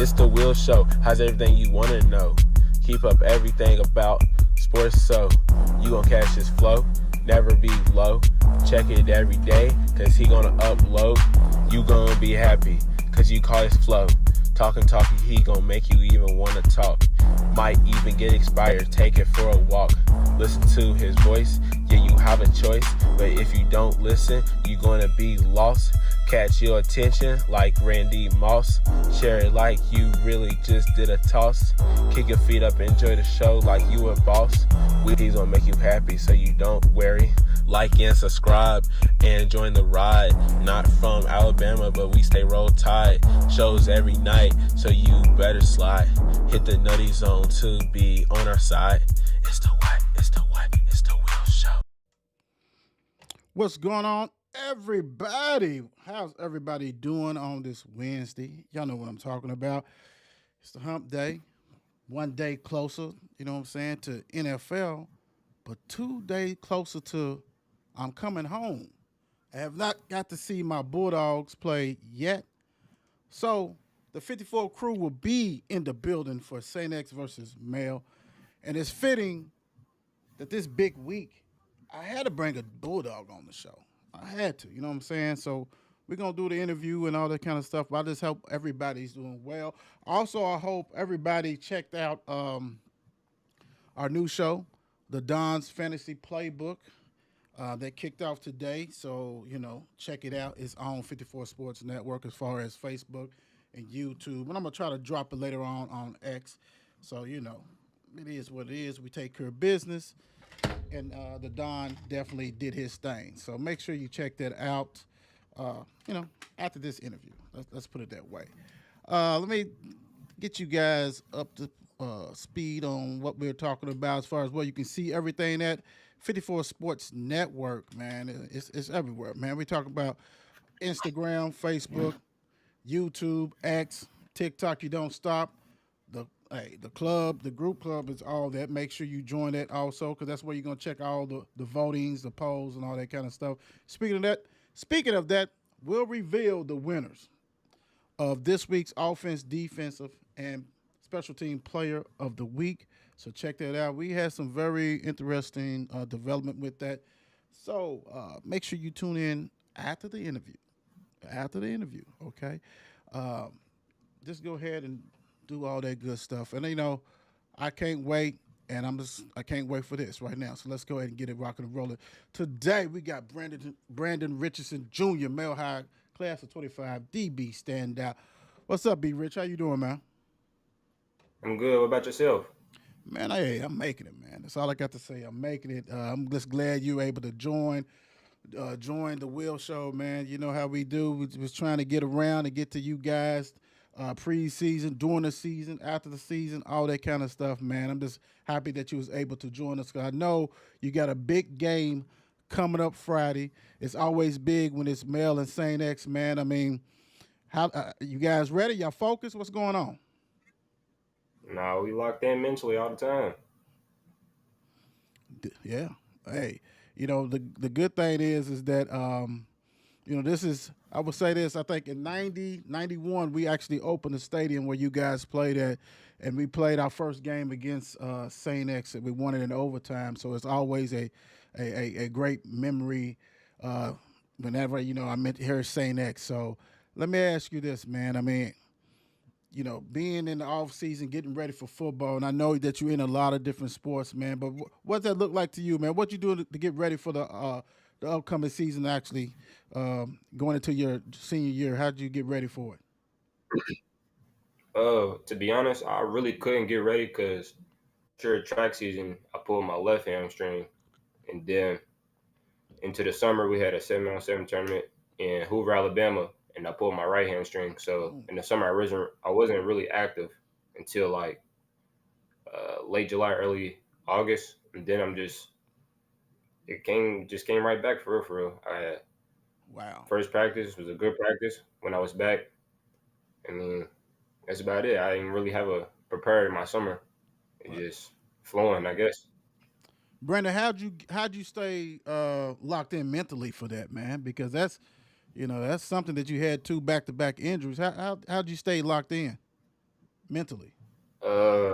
It's the Will Show. How's everything you want to know? Keep up everything about sports so you gon' catch his flow. Never be low. Check it every day, cause he gonna upload. You gonna be happy, cause you call his flow. Talking, he gonna make you even wanna talk. Might even get expired, take it for a walk. Listen to his voice, yeah, you have a choice. But if you don't listen, you gonna be lost. Catch your attention like Randy Moss. Share it like you really just did a toss. Kick your feet up, enjoy the show like you a boss. We's gonna make you happy so you don't worry. Like and subscribe and join the ride. Not from Alabama, but we stay roll tide. Shows every night, so you better slide. Hit the nutty zone to be on our side. It's the Will Show. What's going on, everybody? How's everybody doing on this Wednesday? Y'all know what I'm talking about. It's the hump day. One day closer, you know what I'm saying, to NFL, but 2 days closer to I'm coming home. I have not got to see my Bulldogs play yet. So the 54 crew will be in the building for St. X versus Male. And it's fitting that this big week, I had to bring a Bulldog on the show. I had to, you know what I'm saying? So we're going to do the interview and all that kind of stuff. But I just hope everybody's doing well. Also, I hope everybody checked out our new show, The Don's Fantasy Playbook. That kicked off today. So, you know, check it out. It's on 54 Sports Network as far as Facebook and YouTube. And I'm going to try to drop it later on X. So, you know, it is what it is. We take care of business. And the Don definitely did his thing. So make sure you check that out, you know, after this interview. Let's put it that way. Let me get you guys up to speed on what we're talking about as far as where you can see everything at 54 Sports Network, man. It's everywhere, man. We talk about Instagram, Facebook, YouTube, X, TikTok. You don't stop. The club, the group club is all that. Make sure you join that also, because that's where you're gonna check all the votings, the polls, and all that kind of stuff. Speaking of that, we'll reveal the winners of this week's offense, defensive, and special team player of the week. So check that out. We had some very interesting development with that. So make sure you tune in after the interview. Okay? Just go ahead and do all that good stuff. And, you know, I can't wait, and I can't wait for this right now. So let's go ahead and get it rocking and rolling. Today we got Brandon Richardson Jr., Male High, class of 25, DB Standout. What's up, B. Rich? How you doing, man? I'm good. What about yourself? Man, I'm making it, man. That's all I got to say. I'm making it. I'm just glad you were able to join the Will Show, man. You know how we do. We was trying to get around and get to you guys pre-season, during the season, after the season, all that kind of stuff, man. I'm just happy that you was able to join us, because I know you got a big game coming up Friday. It's always big when it's Male and St. X, man. I mean, how you guys ready? Y'all focused? What's going on? Nah, we locked in mentally all the time. Yeah. Hey, you know, the good thing is that you know, this is, I would say this, I think in 91, we actually opened the stadium where you guys played at, and we played our first game against St. X, and we won it in overtime. So it's always a great memory whenever, you know, I meant to hear St. X. So let me ask you this, man. I mean, you know, being in the off season, getting ready for football, and I know that you're in a lot of different sports, man. But what does that look like to you, man? What you doing to get ready for the upcoming season? Actually, going into your senior year, how did you get ready for it? To be honest, I really couldn't get ready because sure track season, I pulled my left hamstring, and then into the summer we had a 7-on-7 tournament in Hoover, Alabama, and I pulled my right hamstring. So in the summer I wasn't really active until like late July, early August, and then it came right back for real, for real. I had Wow. first practice was a good practice when I was back, and then that's about it. I didn't really have a prepared my summer. It Right. just flowing, I guess. Brandon, how'd you stay locked in mentally for that, man? Because that's, you know, that's something that you had two back to back injuries. How'd you stay locked in? mentally? Uh,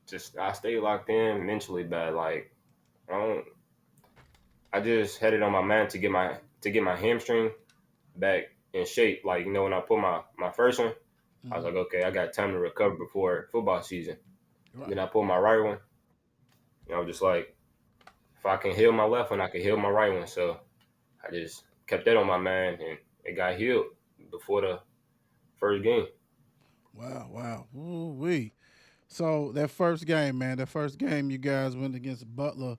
just I stay locked in mentally bad. Like I don't. I just had it on my mind to get my hamstring back in shape. Like when I put my first one, I was Hmm. like, okay, I got time to recover before football season. Then Right. I pulled my right one. I was just like, if I can heal my left one, I can heal my right one. So I just kept that on my mind, and it got healed before the first game. Wow. Wow. Ooh wee. So that first game, man, that first game you guys went against Butler.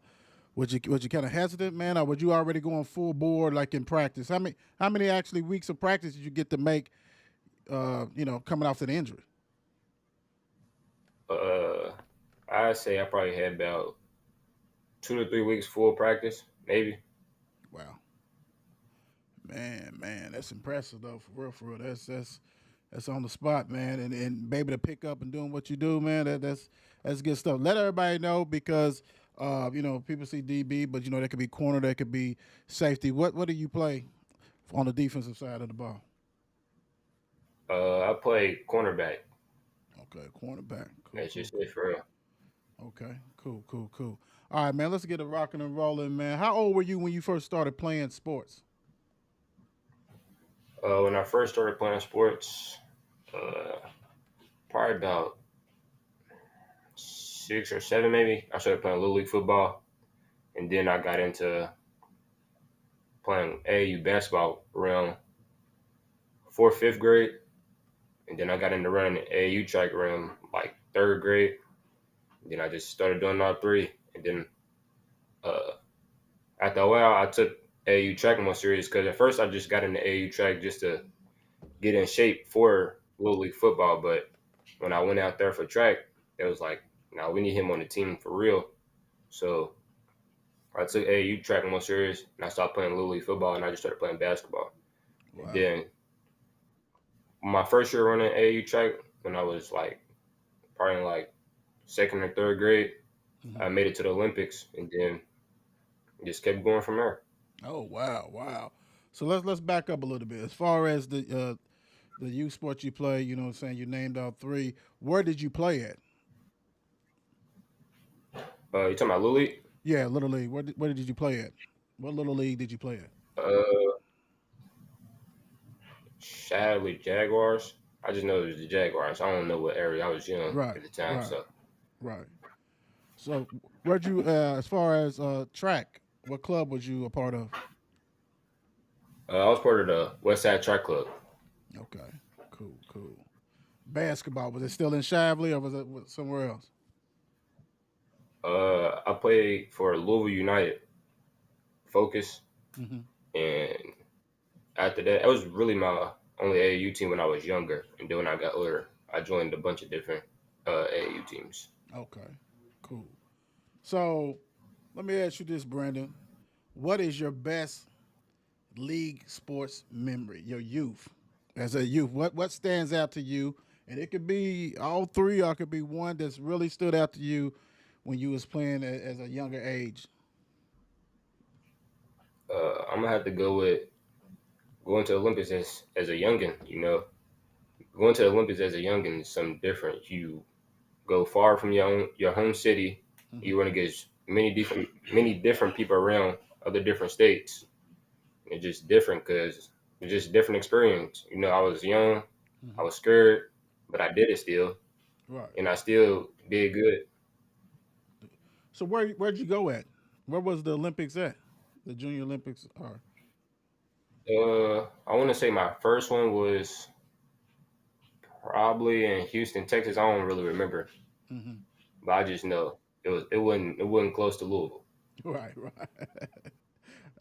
Was you kind of hesitant, man, or was you already going full board like in practice? How many actually weeks of practice did you get to make? Coming off that injury. Uh, I say I probably had about 2 to 3 weeks full practice, maybe. Wow, man, that's impressive though. For real, for real. That's on the spot, man, and be able to pick up and doing what you do, man. That's good stuff. Let everybody know because people see DB, but that could be corner, that could be safety. What do you play on the defensive side of the ball? I play cornerback. Okay, cornerback. Cool, That's cool, just it for real. cool. Okay, cool, cool, cool. All right, man. Let's get it rocking and rolling, man. How old were you when you first started playing sports? When I first started playing sports, uh, probably about 6 or 7, maybe. I started playing little league football, and then I got into playing AAU basketball around fourth, fifth grade, and then I got into running AAU track around like third grade. And then I just started doing all three, and then uh, after a while, I took AAU track more serious because at first I just got into AAU track just to get in shape for little league football, but when I went out there for track, it was like, now we need him on the team for real. So I took AAU track more serious, and I stopped playing little league football, and I just started playing basketball. And Wow. then my first year running AAU track, when I was like probably in like second or third grade, Hmm. I made it to the Olympics, and then just kept going from there. Oh wow, wow. So let's back up a little bit. As far as the youth sport you play, what I'm saying, you named all three. Where did you play at? You talking about little league? Yeah, little league. Where did you play at? What little league did you play at? Uh, Sadly, Jaguars. I just know it was the Jaguars. I don't know what area. I was young Right, at the time, right, so right. So where'd you as far as track? What club was you a part of? I was part of the West Side Track Club. Okay, cool, cool. Basketball, was it still in Shively or was it somewhere else? I played for Louisville United Focus, Hmm. and after that, that was really my only AAU team when I was younger. And then when I got older, I joined a bunch of different AAU teams. Okay, cool. So let me ask you this, Brandon. What is your best league sports memory? Your youth, as a youth, what stands out to you? And it could be all three, or it could be one that's really stood out to you when you was playing as a younger age. I'm gonna have to go with going to the Olympics as a youngin. Going to the Olympics as a youngin is something different. You go far from your home city. Hmm. You run against many different people around other different states. It's just different because it's just different experience. I was young, I Hmm. was scared, but I did it still, Right. and I still did good. So where'd you go at? Where was the Olympics at? The Junior Olympics are. I want to say my first one was probably in Houston, Texas. I don't really remember, Hmm. but I just know it wasn't close to Louisville. Right, right.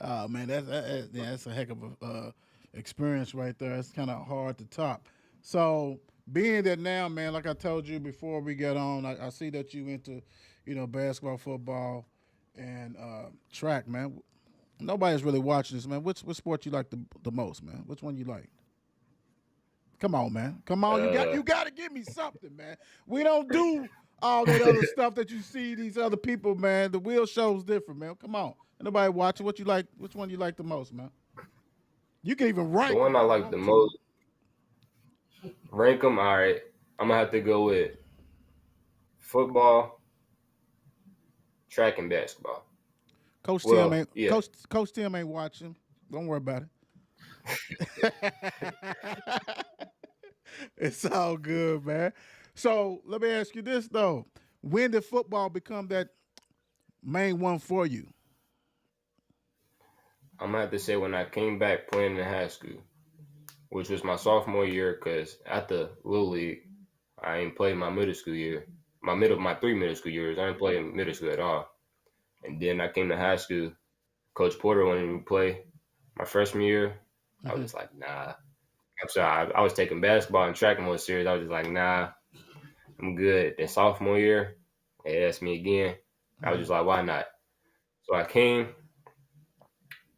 Oh man, yeah, that's a heck of a experience right there. It's kind of hard to top. So being that now, man, like I told you before we get on, I see that you into, basketball, football, and track, man. Nobody's really watching this, man. Which sport you like the most, man? Which one you like? Come on, man. Come on, you got Uh, you got to give me something, man. We don't do all that other stuff that you see these other people, man. The wheel show's different, man. Come on. Ain't nobody watching. What you like? Which one you like the most, man? You can even the rank one them I if you like the want to. most, rank them. All right. I'm gonna have to go with football, track, and basketball. Coach Tim Well, ain't yeah, Coach Tim ain't watching. Don't worry about it. It's all good, man. So let me ask you this though: when did football become that main one for you? I'm gonna have to say when I came back playing in high school, which was my sophomore year, because after Little League, I ain't played my middle school year. My 3 middle school years, I ain't played middle school at all. And then I came to high school. Coach Porter wanted me to play my freshman year. I was Mm-hmm. just like, nah. I'm sorry. I was taking basketball and track more serious. I was just like, nah, I'm good. Then sophomore year, they asked me again. I was Mm-hmm. just like, why not? So I came.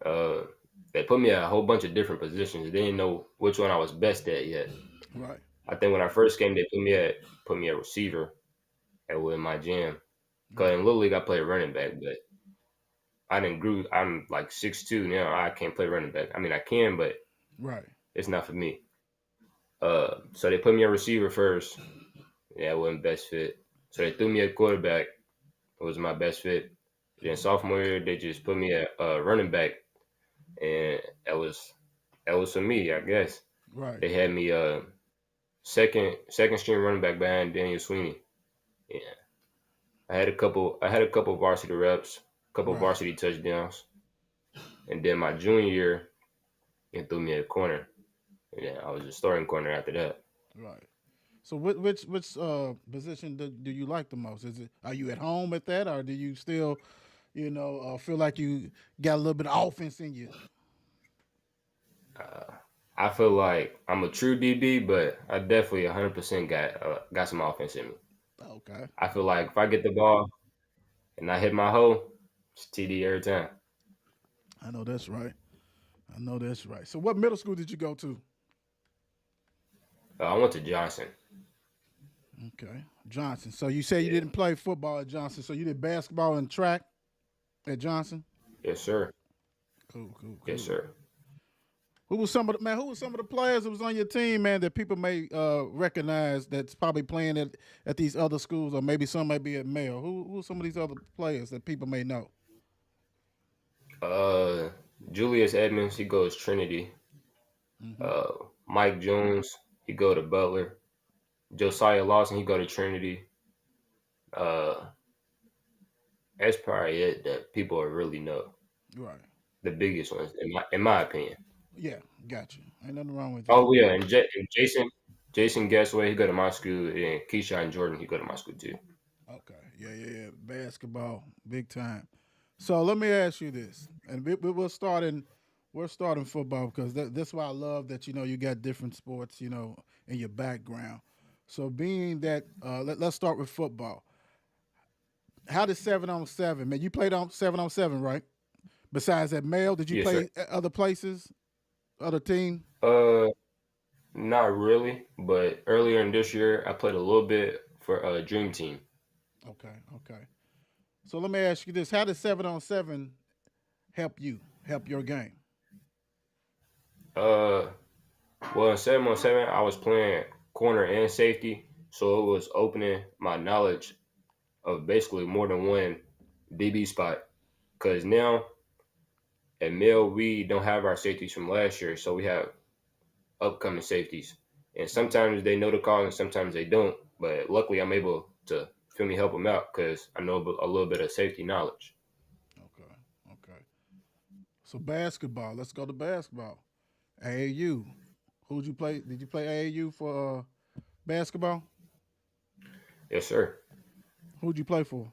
Uh, they put me at a whole bunch of different positions. They didn't know which one I was best at yet. Right. I think when I first came, they put me at receiver at with my gym. Cause Right. in Little League I played running back, but I didn't grew. I'm like 6'2" now. I can't play running back. I mean I can, but Right. it's not for me. So they put me at receiver first. Yeah, it wasn't best fit. So they threw me at quarterback. It was my best fit. Then sophomore year they just put me at running back, and that was for me, I guess. Right. They had me second string running back behind Daniel Sweeney. Yeah, I had a couple varsity reps, a couple Right. varsity touchdowns, and then my junior year they threw me at corner. Yeah, I was a starting corner after that. Right. So which position do you like the most? Is it are you at home at that, or do you still feel like you got a little bit of offense in you? Uh, I feel like I'm a true DB, but I definitely 100% got some offense in me. Okay. I feel like if I get the ball and I hit my hole, it's TD every time. I know that's right. I know that's right. So what middle school did you go to? I went to Johnson. Okay. Johnson. So you said you Yeah, didn't play football at Johnson, so you did basketball and track at Johnson? yes sir, Cool, cool, yes cool. sir. Who was some of the players that was on your team, man, that people may recognize that's probably playing at these other schools, or maybe some may be at Mayo. Who are some of these other players that people may know? Uh, Julius Edmonds, he goes Trinity. Hmm. Uh, Mike Jones, he go to Butler. Josiah Lawson, he go to Trinity. Uh, that's probably it that people really know. Right. The biggest ones, in my opinion. Yeah, got you. Ain't nothing wrong with that. Oh yeah, and Jason Gasway, he go to my school, and Keyshawn Jordan, he go to my school too. Okay. Yeah, yeah, yeah. Basketball, big time. So let me ask you this, and we're starting football because that's why I love that you got different sports in your background. So being that, let's start with football. How did 7-on-7? Man, you played on 7-on-7, right? Besides that, male, did you Yes sir. play at other places, other team? Uh, Not really, but earlier in this year, I played a little bit for Dream Team. Okay, okay. So let me ask you this: how did 7-on-7 help your game? Uh, well, in 7-on-7, I was playing corner and safety, so it was opening my knowledge of basically more than one DB spot. Because now at Mill, we don't have our safeties from last year, so we have upcoming safeties. And Mhm. sometimes they know the call and sometimes they don't. But luckily, I'm able to feel me help them out because I know a little bit of safety knowledge. Okay, okay. So basketball. Let's go to basketball. AAU. Who'd you play? Did you play AAU for basketball? Yes, sir. Who'd you play for?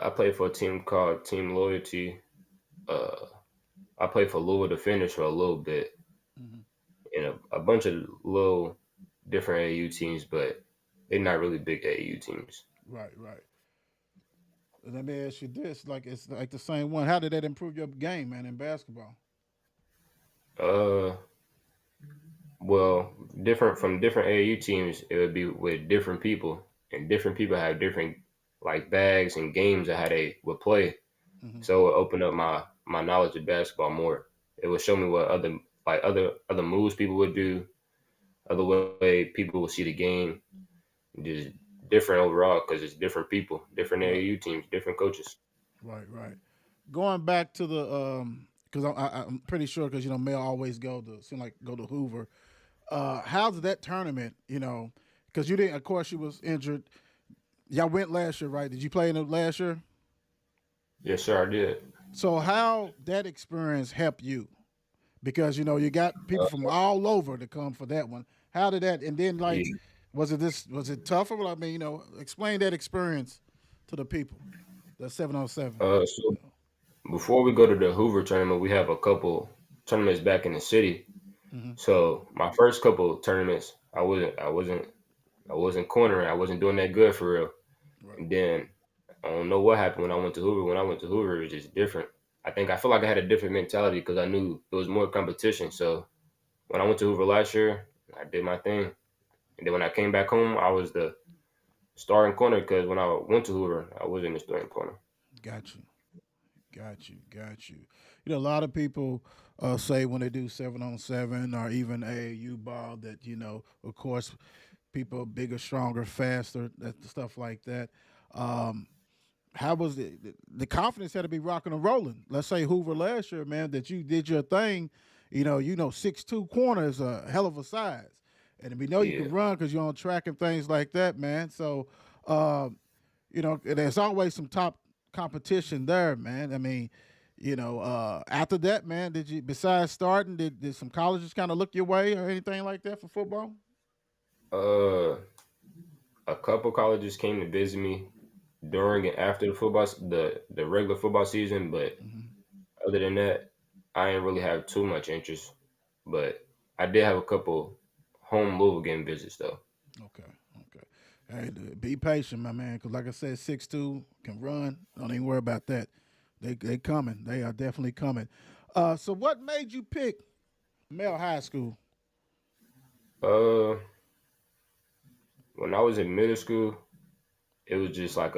I played for a team called Team Loyalty. Uh, I played for Louisville Defenders for a little bit Hmm. and a bunch of little different AU teams, but they're not really big AU teams. Right, right. Let me ask you this: like it's like the same one. How did that improve your game, man, in basketball? Uh, well, different from different AU teams, it would be with different people, and different people have different like bags and games of how they would play. Hmm. So it opened up my knowledge of basketball more. It would show me what other moves people would do, other way people will see the game, just different overall because it's different people, different Right, AAU teams, different coaches. right. Going back to the because I'm pretty sure because Mel always seem like go to Hoover. How's that tournament? Because you didn't. Of course, you was injured. Y'all went last year, right? Did you play in it last year? Yes, sir, I did. So how that experience help you? Because you got people from all over to come for that one. How did that? And then like, Yeah. was it tougher? Well, I mean, explain that experience to the people. The 7-on-7. So before we go to the Hoover tournament, we have a couple tournaments back in the city. Hmm. So my first couple tournaments, I wasn't cornering. I wasn't doing that good for real. Right. And then I don't know what happened when I went to Hoover. When I went to Hoover, it was just different. I feel like I had a different mentality because I knew it was more competition. So when I went to Hoover last year, I did my thing. And then when I came back home, I was the starting corner because when I went to Hoover, I wasn't the starting corner. Got you. Got you. A lot of people say when they do 7-on-7 or even AAU ball that of course, people are bigger, stronger, faster, that stuff like that. Um, how was the confidence had to be rocking and rolling? Let's say Hoover last year, man, that you did your thing. 6'2" corner is a hell of a size, and we know you Yeah. can run because you're on track and things like that, man. So, there's always some top competition there, man. I mean, after that, man, did you besides starting, did some colleges kind of look your way or anything like that for football? Uh, a couple colleges came to visit me during and after the regular football season, but Hmm. other than that, I didn't really have too much interest. But I did have a couple home Louisville game visits though. Okay, okay. Hey, be patient, my man, because like I said, 6'2" can run. Don't even worry about that. They coming. They are definitely coming. So what made you pick Mel High School? Uh, when I was in middle school, it was just like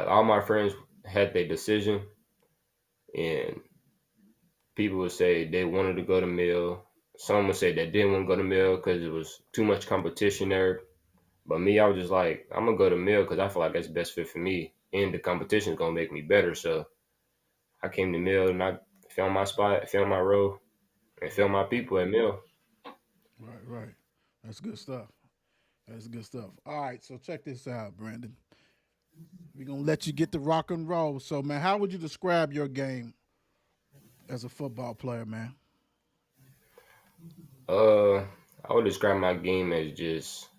all my friends had their decision, and people would say they wanted to go to Mill. Some would say they didn't want to go to Mill because it was too much competition there. But me, I was just like, I'm gonna go to Mill because I feel like that's the best fit for me, and the competition is gonna make me better. So I came to Mill and I found my spot, found my role, and found my people at Mill. Right. That's good stuff. That's good stuff. All right, so check this out, Brandon. We're gonna let you get the rock and roll. So, man, how would you describe your game as a football player, man? Uh, I would describe my game as just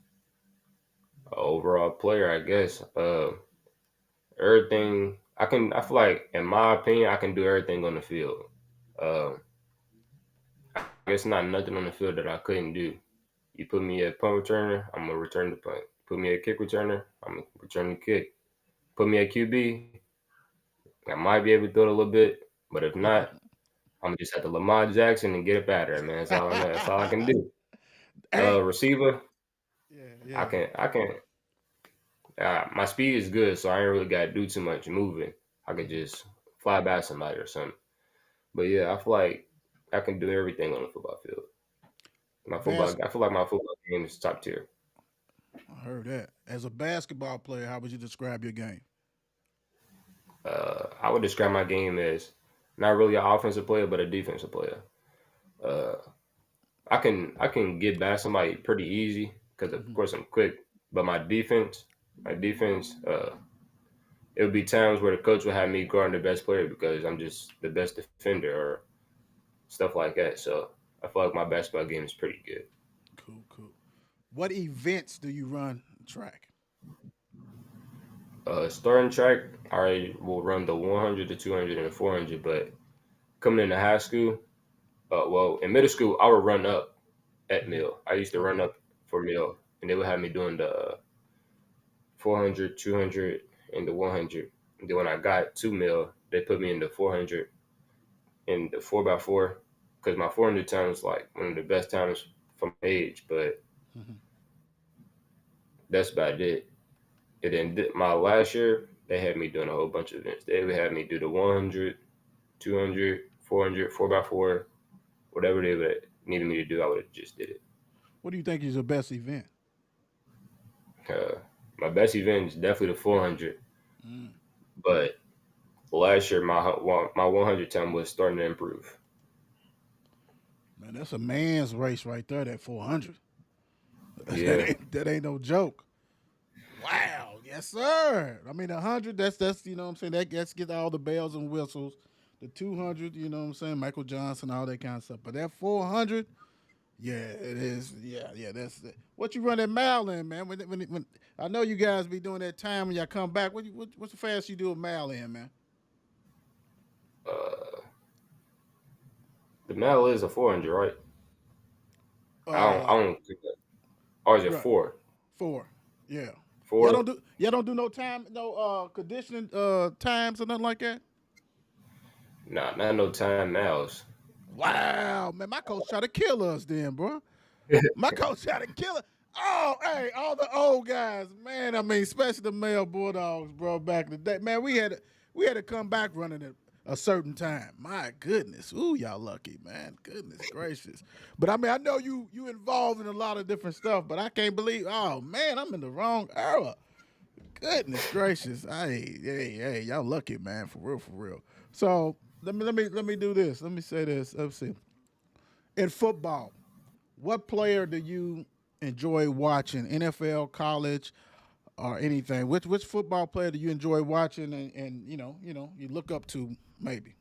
an overall player, I guess. Everything I feel like, in my opinion, I can do everything on the field. Uh, I guess not nothing on the field that I couldn't do. You put me at punt returner, I'm gonna return the punt. Put me at kick returner, I'm gonna return the kick. Put me at QB, I might be able to throw it a little bit, but if not, I'm gonna just have to Lamar Jackson and get it out there, man. That's all I know. That's all I can do. Hey, Receiver, I yeah. can, I can. My speed is good, so I ain't really got to do too much moving. I could just fly by somebody or something. But yeah, I feel like I can do everything on the football field. Bas- I feel like my football game is top tier. I heard that. As a basketball player, how would you describe your game? I would describe my game as not really an offensive player, but a defensive player. Uh, I can get by somebody pretty easy because of Hmm. course I'm quick. But my defense, it would be times where the coach would have me guarding the best player because I'm just the best defender or stuff like that. So I feel like my basketball game is pretty good. Cool. What events do you run track? Starting track, I will run the 100, the 200, and the 400. But coming into high school, well, in middle school, I would run up at Hmm. Mill. I used to run Okay. up for Mill, and they would have me doing the 400, 200, and the 100. And then when I got to Mill, they put me in the 400 in the 4x4 because my 400 time was like one of the best times for my age, but Hmm. that's about it. And then my last year, they had me doing a whole bunch of events. They would have me do the 100, 200, 400, 4x4, whatever they would needed me to do, I would have just did it. What do you think is your best event? Uh, my best event is definitely the 400, Mm. but last year my 100 time was starting to improve. Man, that's a man's race right there. That 400. Yeah, That ain't no joke. Wow. Yes, sir. I mean, 100. That's you know what I'm saying. That's get all the bells and whistles. The 200. You know what I'm saying. Michael Johnson, all that kind of stuff. But that 400. Yeah, it is. Yeah, yeah. That's what you run that mile in, man. When I know you guys be doing that time when y'all come back. What's the fast you do a mile in, man? uh, the medal is a 400, right? I Uh, don't think that. Or is it right. four? 4. Yeah. Four? Y'all don't do no time no conditioning times or nothing like that. Nah, not no time miles. Wow, man, my coach tried to kill us then, bro. My coach tried to kill it. Oh, hey, all the old guys, man. I mean, especially the male bulldogs, bro. Back in the day, man, we had to come back running at a certain time. My goodness, ooh, y'all lucky, man. Goodness gracious. But I mean, I know you involved in a lot of different stuff, but I can't believe. Oh man, I'm in the wrong era. Goodness gracious. Hey, y'all lucky, man. For real, for real. So let me do this. Let me say this. Let's see. In football, what player do you enjoy watching? NFL, college, or anything? Which football player do you enjoy watching and you look up to maybe?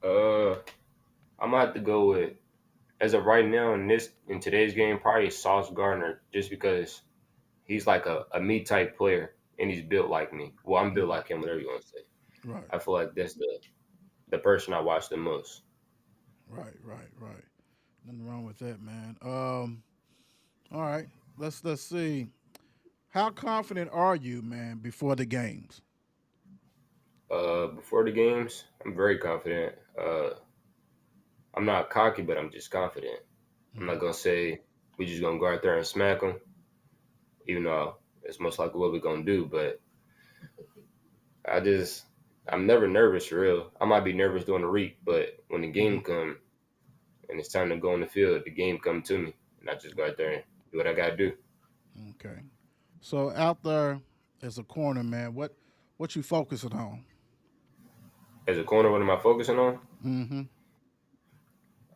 Uh, I'm gonna have to go with as of right now in today's game, probably Sauce Gardner, just because he's like a me type player and he's built like me. Well, I'm built Mm, like him, whatever you want to say. right, I feel like that's the person I watch the most. right. Nothing wrong with that, man. All right. Let's see. How confident are you, man, before the games? Before the games, I'm very confident. I'm not cocky, but I'm just confident. I'm not Mm-hmm. gonna say we just gonna go out there and smack them, even though it's most likely what we're gonna do. But I just I'm never nervous for real. I might be nervous during the week, but when the Mm-hmm. game come and it's time to go on the field, the game come to me, and I just go out there and do what I gotta do. Okay. So out there as a corner, man, what you focusing on? As a corner, what am I focusing on? Mm-hmm.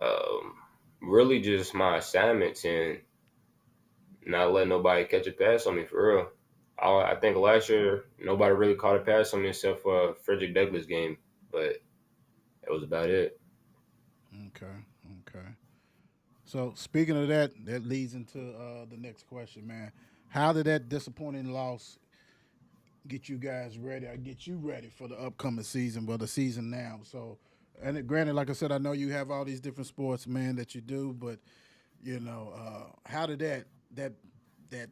Um, really just my assignments and not let nobody catch a pass on me for real. I think last year nobody really caught a pass on me except for Frederick Douglass game, but that was about it. Okay. Okay. So speaking of that, that leads into the next question, man. How did that disappointing loss get you guys ready? Or get you ready for the upcoming season? Well, the season now. So, and granted, like I said, I know you have all these different sports, man, that you do, but how did that that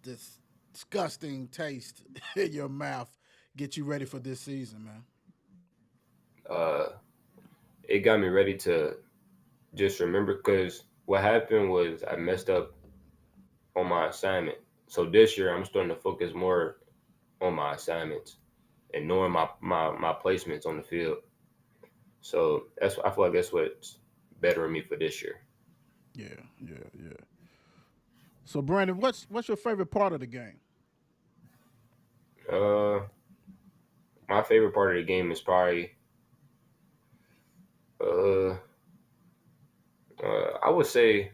this disgusting taste in your mouth get you ready for this season, man? Uh, it got me ready to just remember because what happened was I messed up on my assignment. So this year I'm starting to focus more on my assignments and knowing my placements on the field. So that's I feel like that's what's bettering me for this year. Yeah. So, Brandon, what's your favorite part of the game? Uh, my favorite part of the game is probably uh, I would say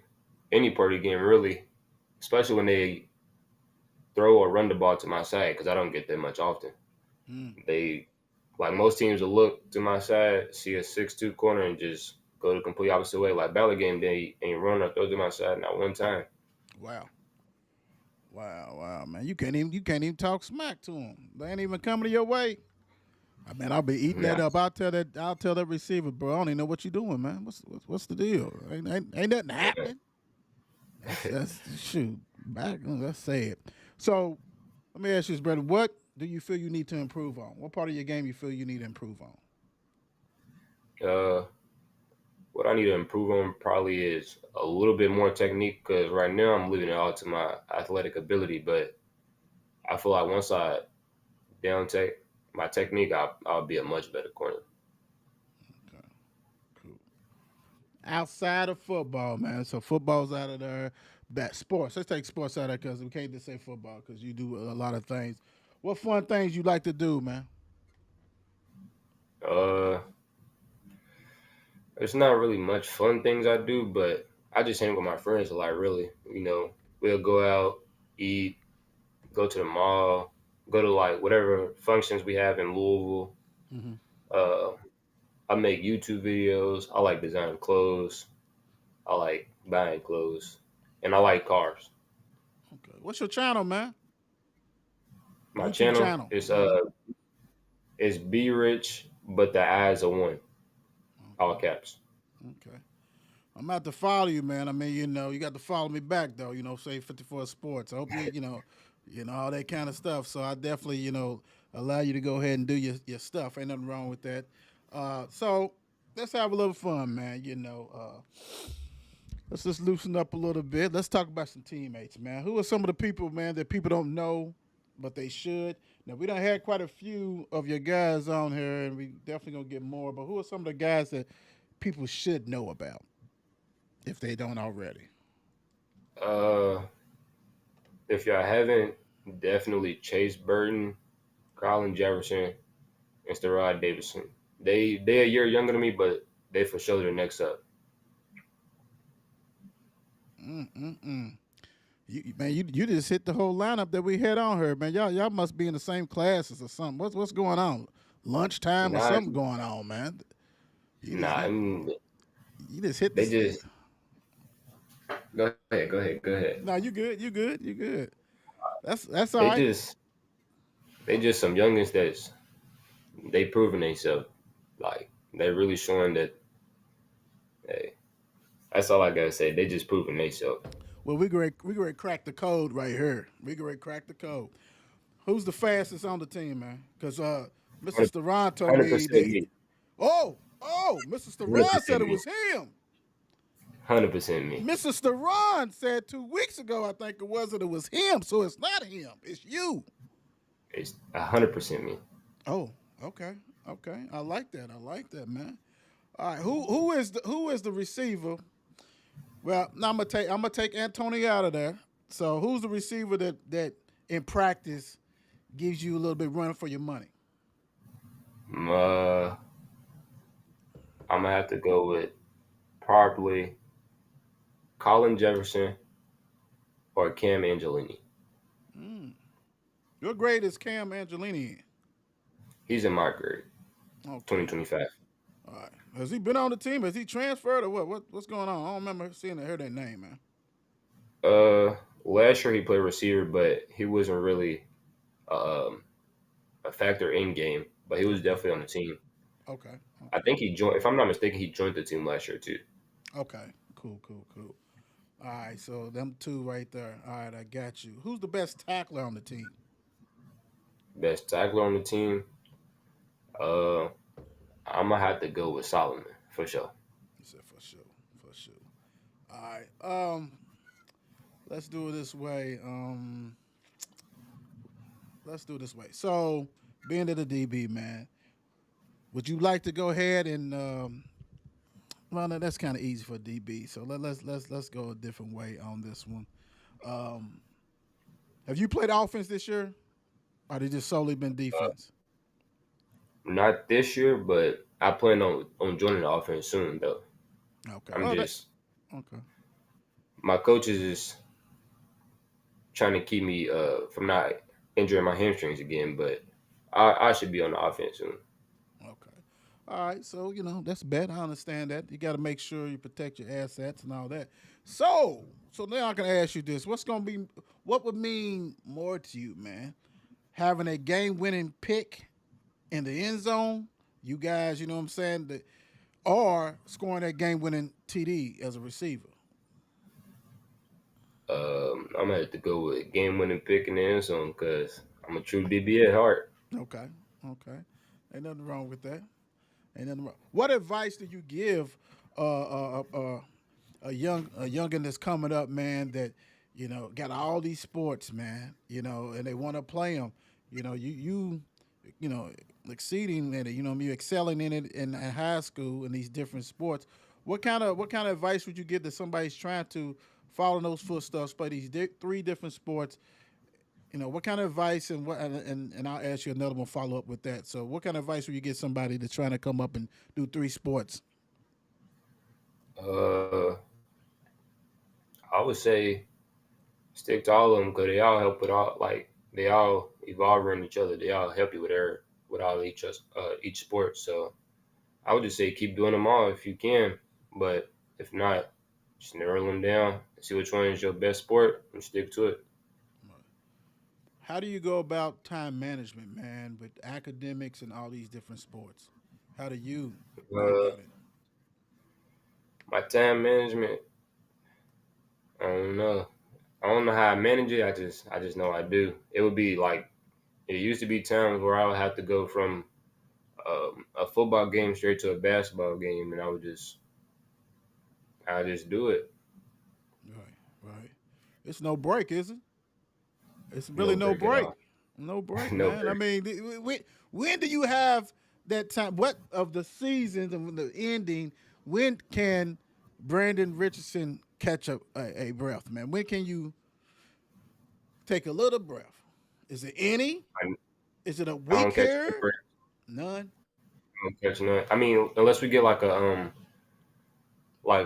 any part of the game really, especially when they throw or run the ball to my side because I don't get that much often. Mm, They like most teams will look to my side, see a 6'2" corner, and just go the complete opposite way. Like Ballard game, they ain't run or throw to my side not one time. wow. Wow, man. You can't even talk smack to them. They ain't even coming to your way. I mean, I'll be eating that Nah, up. I'll tell that receiver, bro. I don't even know what you're doing, man. What's the deal? Ain't nothing happening. That's shoot. Back. Let's say it. So let me ask you this, brother. What do you feel you need to improve on? What part of your game you feel you need to improve on? uh, what I need to improve on probably is a little bit more technique because right now I'm leaving it all to my athletic ability. But I feel like once I down tech my technique, I'll be a much better corner. Okay, cool. outside of football, man. So football's out of there. That sports. Let's take sports out of there because we can't just say football because you do a lot of things. What fun things you like to do, man? Uh, it's not really much fun things I do, but I just hang with my friends a lot. Really, we'll go out, eat, go to the mall, go to like whatever functions we have in Louisville. Hmm. Uh, I make YouTube videos. I like designing clothes. I like buying clothes, and I like cars. Okay. What's your channel, man? My YouTube channel channel. is Be Rich, but the eyes are one, all Okay. caps. Okay. I'm about to follow you, man. I mean, you got to follow me back though. Say 54 Sports. I hope all that kind of stuff. So I definitely, allow you to go ahead and do your stuff. Ain't nothing wrong with that. So let's have a little fun, man. Let's just loosen up a little bit. Let's talk about some teammates, man. Who are some of the people, man, that people don't know, but they should? Now we done had quite a few of your guys on here, and we definitely gonna get more. But who are some of the guys that people should know about if they don't already? Uh, if y'all haven't, definitely Chase Burton, Colin Jefferson, and Sterrod Davidson. They a year younger than me, but they for sure the next up. Mm-mm-mm. You just hit the whole lineup that we had on here, man. Y'all must be in the same classes or something. What's going on? Lunchtime or Nah, something going on, man. You just nah. hit you just hit They this. just go ahead. No, you good. You good. You good. That's all They right. just they just some youngins that's they proving themselves. Like they really showing that. Hey, that's all I gotta say. They just proving themselves. Well, we great crack the code right here. We great crack the code. Who's the fastest on the team, man? Because Mr. Steron told Hundred me percent that. me. Mr. Hundred Steron said percent it me. was him. 100% me. Mr. Steron said 2 weeks ago, I think it was, that it was him. So it's not him. It's you. It's 100% me. Oh, okay, okay. I like that. I like that, man. All right, who is the receiver? Well, now I'm gonna take Antonio out of there. So who's the receiver that in practice gives you a little bit running for your money? Uh, I'm gonna have to go with probably Colin Jefferson or Cam Angelini. Mm. Your grade is Cam Angelini. He's in my grade, Okay. 2025. All right. Has he been on the team? Has he transferred or what? What's going on? I don't remember seeing or heard that name, man. Uh, Last year he played receiver, but he wasn't really um, a factor in game. But he was definitely on the team. Okay. I Okay. think he joined. If I'm not mistaken, he joined the team last year too. Okay. Cool. Cool. Cool. All right. So them two right there. All right. I got you. Who's the best tackler on the team? Best tackler on the team. Uh, I'm gonna have to go with Solomon for sure. He said for sure. For sure. All right. Let's do it this way. Let's do it this way. So, being at the DB, man, would you like to go ahead and well, no, that's kind of easy for DB. So let's go a different way on this one. Um, have you played offense this year, or they just solely been Uh, defense? Not this year, but I plan on joining the offense soon though. Okay. I'm Oh, that just okay. my coaches is trying to keep me from not injuring my hamstrings again, but I should be on the offense soon. Okay. All right. So that's bad. I understand that. You got to make sure you protect your assets and all that. So now I can ask you this: what would mean more to you, man? Having a game-winning pick in the end zone, you guys, you know what I'm saying, or scoring that game-winning TD as a receiver. I'm gonna have to go with game winning pick in the end zone because I'm a true DB at heart. Okay. Okay. Ain't nothing wrong with that. Ain't nothing wrong. What advice do you give a youngin that's coming up, man? That got all these sports, man. And they want to play them. You know exceeding in it. You excelling in it in high school in these different sports. What kind of advice would you give to somebody's trying to follow in those footsteps, play these three different sports? What kind of advice and I'll ask you another one follow up with that. So, what kind of advice would you give somebody that's trying to come up and do three sports? Uh, I would say stick to all of them because they all help with all like they all evolve around each other. They all help you with all each sport. So I would just say keep doing them all if you can, but if not, just narrow them down and see which one is your best sport and stick to it. How do you go about time management, man, with academics and all these different sports? How do you go Uh, about it? my time management, I don't know. I don't know how I manage it. I just know I do. It would be like it used to be times where I would have to go from a football game straight to a basketball game, and I just do it. Right, right. It's no break, is it? It's really No no break at break. all. No break, No man. I break. mean, when do you have that time? What of the seasons and when the ending? When can Brandon Richardson catch a breath, man? When can you take a little breath? Is it any? I, Is it a I don't week catch no here? break. None. I don't catch none. I mean, unless we get like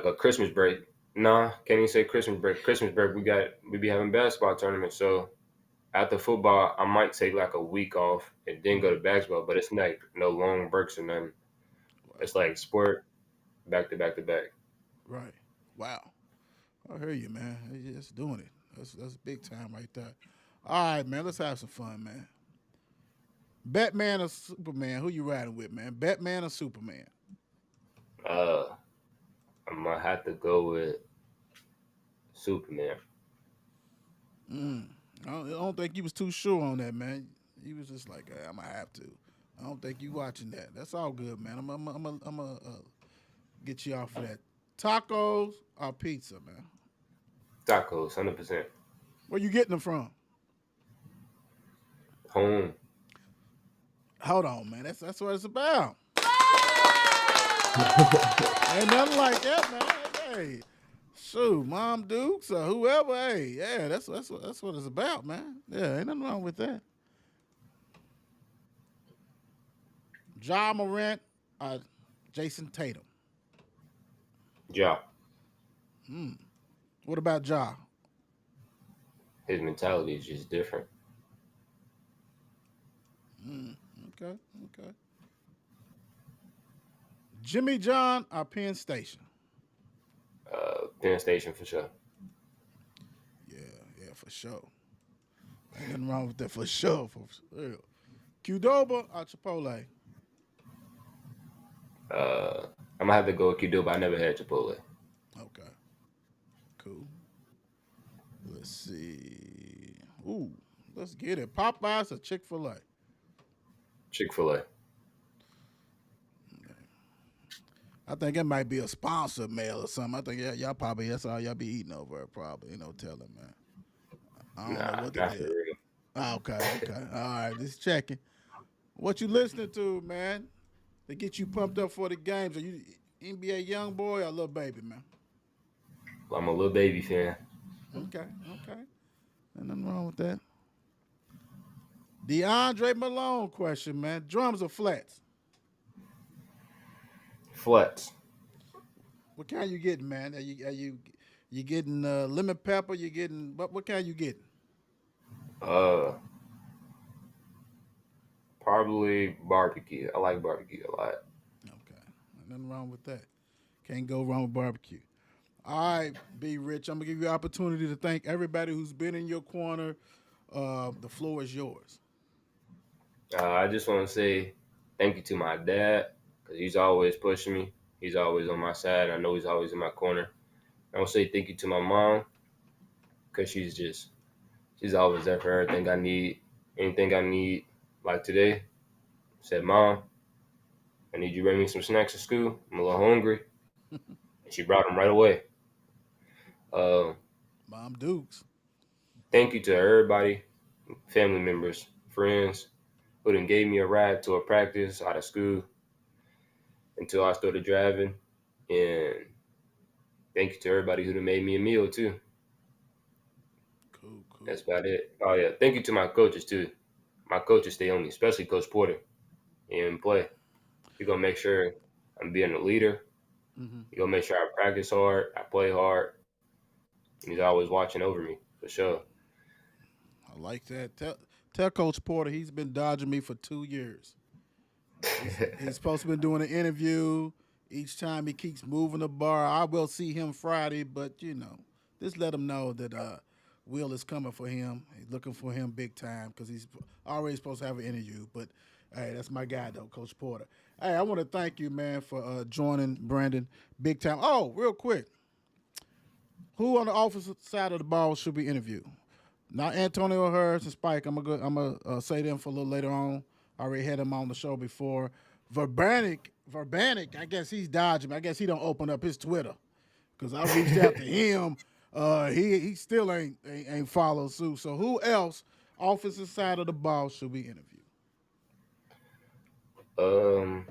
a Christmas break. Nah, can't even say Christmas break. Christmas break we be having basketball tournaments. So after football, I might take like a week off and then go to Mm-hmm. basketball. But it's like no long breaks or nothing. It's like sport back to back to back. Right. Wow. I hear you, man. You're just doing it. That's big time right there. All right, man. Let's have some fun, man. Batman or Superman? Who you riding with, man? Batman or Superman? Uh, I'm gonna have to go with Superman. Mm. I don't think you was too sure on that, man. You was just like, I'm gonna have to. I don't think you watching that. That's all good, man. I'm get you off of that. Tacos or pizza, man? Tacos, 100%. Where you getting them from? Home. Hold on, man. That's what it's about. Ain't nothing like that, man. Hey, shoot, Mom Dukes or whoever. Hey, yeah, that's what it's about, man. Yeah, ain't nothing wrong with that. Ja Morant or Jason Tatum. Ja. What about Ja? His mentality is just different. Okay, okay. Jimmy John or Penn Station? Penn Station for sure. Yeah, yeah, for sure. Ain't nothing wrong with that for sure. For real. Qdoba or Chipotle? I'm gonna have to go with Qdoba. I never had Chipotle. Okay, cool. Let's see. Ooh, let's get it. Popeyes or Chick Fil A? Chick-fil-A. I think it might be a sponsor mail or something. I think y'all probably that's all y'all be eating over there. Probably, ain't no telling, man. I don't know Nah, what the not for deal. real. Ah, okay, okay. All right, just checking. What you listening to, man? To get you pumped up for the games? Are you NBA young boy or little baby, man? I'm a little baby fan. Okay, okay. Ain't nothing wrong with that. DeAndre Malone question, man. Drums or flats? Flats. What kind you getting, man? Are you getting lemon pepper? You getting what kind you getting? Uh, Probably barbecue. I like barbecue a lot. Okay, nothing wrong with that. Can't go wrong with barbecue. All right, be rich. I'm gonna give you an opportunity to thank everybody who's been in your corner. The floor is yours. I just want to say thank you to my dad because he's always pushing me. He's always on my side. I know he's always in my corner. I want to say thank you to my mom because she's always there for everything I need. Anything I need, like today, I said, Mom, I need you to bring me some snacks at school. I'm a little hungry. And she brought them right away. Uh, Mom Dukes. Thank you to everybody, family members, friends, who done gave me a ride to a practice out of school until I started driving. And thank you to everybody who done made me a meal too. Cool, cool. That's about it. Oh yeah, thank you to my coaches too. My coaches stay on me, especially Coach Porter. In play, he gonna make sure I'm being a leader. Mm-hmm. He gonna make sure I practice hard, I play hard. He's always watching over me for sure. I like that. Tell Coach Porter he's been dodging me for 2 years. He's supposed to be doing an interview. Each time he keeps moving the bar. I will see him Friday, but just let him know that Will is coming for him. He's looking for him big time because he's already supposed to have an interview. But hey, that's my guy though, Coach Porter. Hey, I want to thank you, man, for joining Brandon big time. Oh, real quick, who on the offensive side of the ball should we interview? Not Antonio Hurst and Spike. I'm gonna say them for a little later on. I already had him on the show before. Verbanic. I guess he's dodging me. I guess he don't open up his Twitter because I reached out to him. He still ain't follow suit. So who else, offensive side of the ball, should we interview? Um,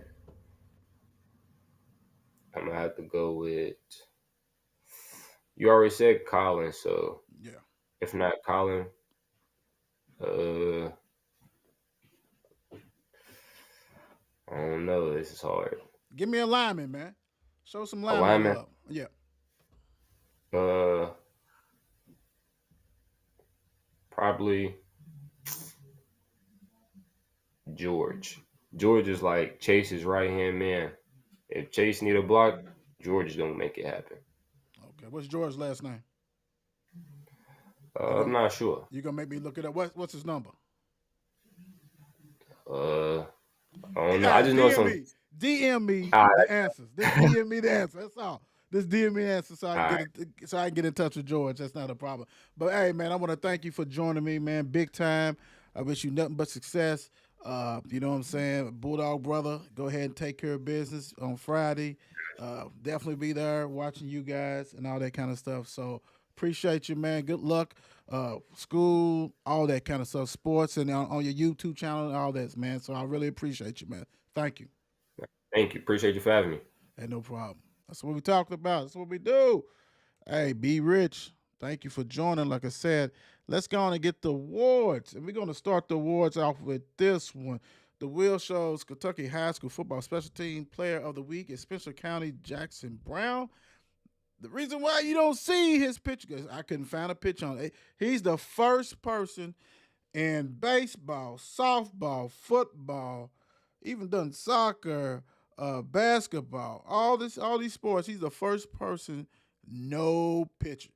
I'm gonna have to go with. You already said Colin, so Yeah. if not Colin, uh, I don't know. This is hard. Give me a lineman, man. Show some lineman Alignment. love. Yeah. Uh, probably George. George is like Chase's right hand man. If Chase need a block, George is gonna make it happen. Okay. What's George's last name? I'm not sure. You gonna make me look it up? What's his number? Uh, I don't know. I Hey, just know it's DM on. me. DM me All the right. answers. Just DM me the answer. That's all. Just DM me the answer so I All can right. so I can get in touch with George. That's not a problem. But hey, man, I want to thank you for joining me, man. Big time. I wish you nothing but success. You know what I'm saying? Bulldog brother, go ahead and take care of business on Friday. Definitely be there watching you guys and all that kind of stuff. So appreciate you, man. Good luck. School, all that kind of stuff, sports, and on your YouTube channel and all that, man. So I really appreciate you, man. Thank you. Thank you. Appreciate you for having me. Hey, no problem. That's what we talked about. That's what we do. Hey, be rich. Thank you for joining. Like I said, let's go on and get the awards. And we're going to start the awards off with this one. The Will Show's Kentucky High School Football Special Team Player of the Week is Spencer County Jackson Brown. The reason why you don't see his picture, because I couldn't find a picture on it. He's the first person in baseball, softball, football, even done soccer, basketball, all these sports. He's the first person, no picture.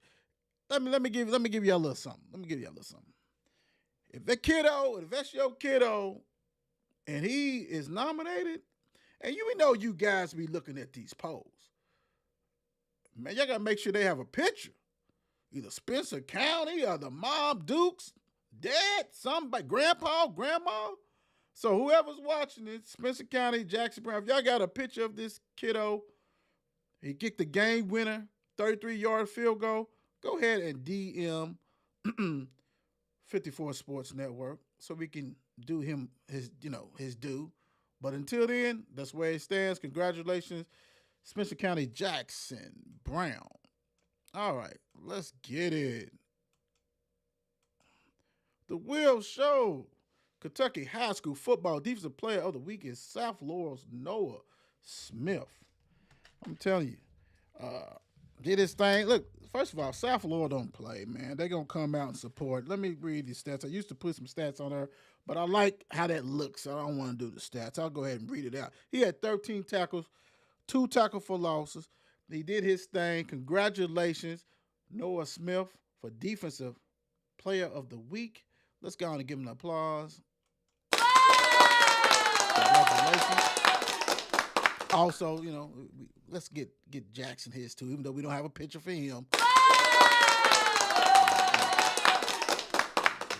Let me give you a little something. Let me give you a little something. If that's your kiddo, and he is nominated, and you know you guys be looking at these polls, man, y'all gotta make sure they have a picture. Either Spencer County or the mom, Dukes, dad, somebody, grandpa, grandma. So whoever's watching it, Spencer County, Jackson Brown, if y'all got a picture of this kiddo, he kicked the game winner, 33-yard field goal, go ahead and DM 54 Sports Network so we can do him his due. But until then, that's where it stands. Congratulations, Spencer County Jackson Brown. All right, let's get it. The Will Show. Kentucky High School Football Defensive Player of the Week is South Laurel's Noah Smith. I'm telling you, did his thing. Look, first of all, South Laurel don't play, man. They're going to come out and support. Let me read these stats. I used to put some stats on there, but I like how that looks, so I don't want to do the stats. I'll go ahead and read it out. He had 13 tackles, 2 tackles for losses. He did his thing. Congratulations, Noah Smith, for Defensive Player of the Week. Let's go on and give him an applause. Congratulations. Also, let's get Jackson his too, even though we don't have a picture for him.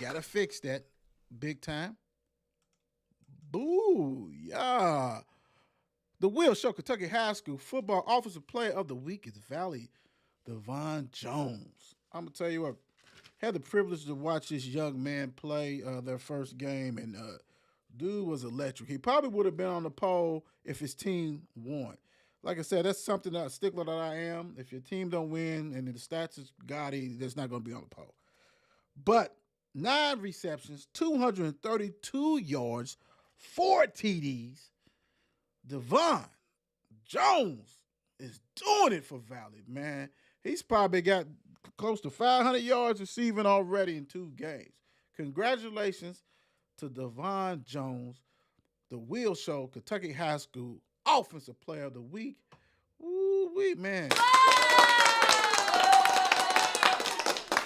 Gotta fix that big time. Boo, yeah. The Will Show Kentucky High School Football Offensive Player of the Week is Valley Devon Jones. I'm gonna tell you what. Had the privilege to watch this young man play their first game, and dude was electric. He probably would have been on the pole if his team won. like I said, that's something that a stickler that I am. If your team don't win and the stats is gaudy, that's not going to be on the poll. But 9 receptions, 232 yards, 4 TDs. Devon Jones is doing it for Valley, man. He's probably got close to 500 yards receiving already in 2 games. Congratulations to Devon Jones, the Wheel Show Kentucky High School Offensive Player of the Week. Ooh-wee, man.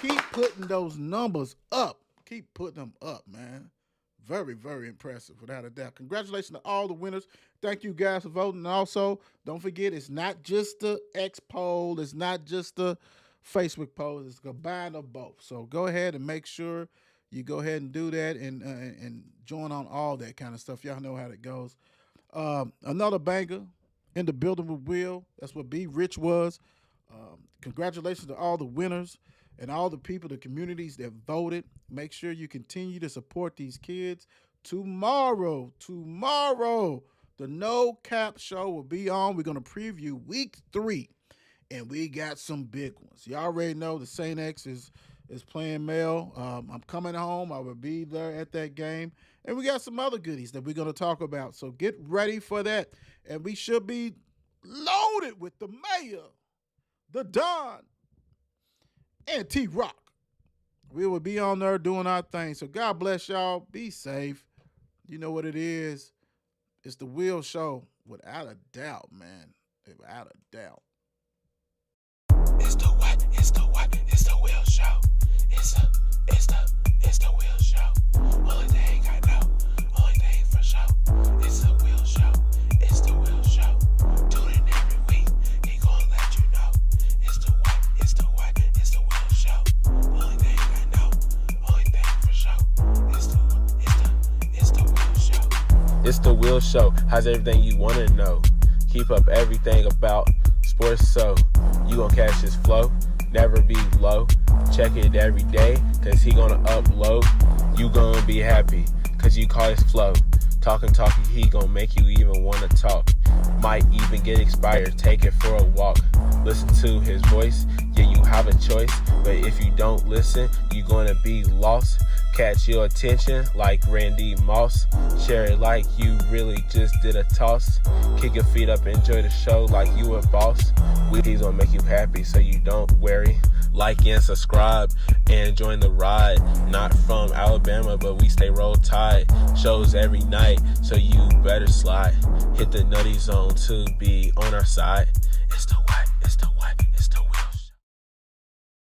Keep putting those numbers up. Keep putting them up, man. Very, very impressive, without a doubt. Congratulations to all the winners. Thank you guys for voting. And also, don't forget, it's not just the X poll. It's not just the Facebook poll. It's a combined of both. So go ahead and make sure you go ahead and do that and join on all that kind of stuff. Y'all know how it goes. Another banger in the building with Will. That's what B. Rich was. Congratulations to all the winners and all the people, the communities that voted. Make sure you continue to support these kids. Tomorrow, the No Cap Show will be on. We're going to preview week 3, and we got some big ones. You already know the Saint X is playing Mel. I'm coming home. I will be there at that game. And we got some other goodies that we're going to talk about. So get ready for that. And we should be loaded with the mayor, the Don, and T-Rock. We will be on there doing our thing. So God bless y'all. Be safe. You know what it is. It's the Will Show, without a doubt, man. Without a doubt. It's the what? It's the what? It's the Will Show. It's the Will Show. Only thing I know, only thing for sure. It's the Will Show. It's the Will Show. Tune in every week. He gonna let you know. It's the what? It's the what? It's the Will Show. Only thing I know, only thing for sure. It's the Will Show. It's the Will Show. How's everything you wanna know? Keep up everything about sports, so you gonna catch his flow, never be low. Check it every day, cause he gonna upload. You gonna be happy, cause you call his flow. Talking, he gonna make you even wanna talk. Might even get inspired, take it for a walk. Listen to his voice, yeah, you have a choice. But if you don't listen, you gonna be lost. Catch your attention like Randy Moss. Share it like you really just did a toss. Kick your feet up, enjoy the show like you a boss. He's gonna make you happy, so you don't worry. Like and subscribe and join the ride. Not from Alabama, but we stay roll tide. Shows every night, so you better slide. Hit the nutty zone to be on our side. It's the what? It's the what? It's the